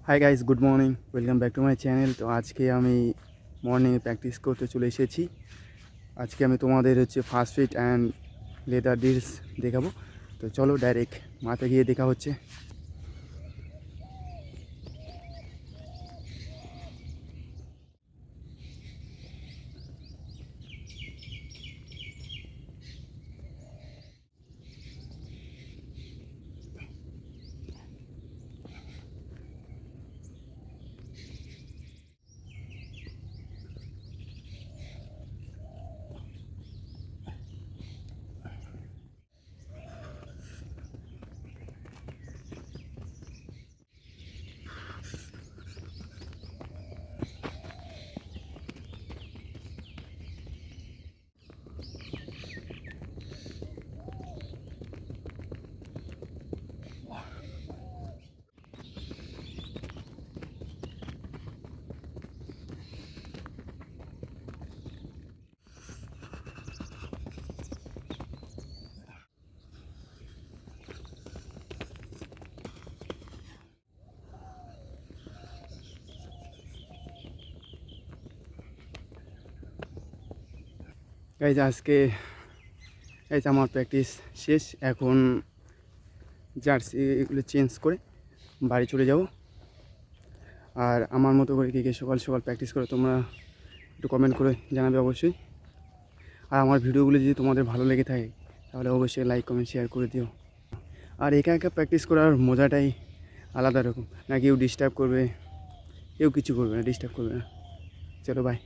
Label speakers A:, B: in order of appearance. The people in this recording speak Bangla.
A: Hi guys, good morning, welcome back to my channel. তো আজকে আমি মর্নিংয়ে প্র্যাকটিস করতে চলে এসেছি। আজকে আমি তোমাদের first fit and leather deals দেখাবো। তো চলো ডাইরেক্ট মাঠে গিয়ে দেখা হচ্ছে। গাইজ আমার প্র্যাকটিস শেষ। এখন জার্সি এগুলো চেঞ্জ করে বাড়ি চলে যাব। আর আমার মতো করে কে সকাল সকাল প্র্যাকটিস করে তোমরা একটু কমেন্ট করে জানাবে অবশ্যই। আর আমার ভিডিওগুলো যদি তোমাদের ভালো লেগে থাকে তাহলে অবশ্যই লাইক কমেন্ট শেয়ার করে দিও। আর একা একা প্র্যাকটিস করার মজাটাই আলাদা রকম। না কেউ ডিস্টার্ব করবে, কেউ কিছু করবে না, ডিস্টার্ব করবে না। চলো বাই।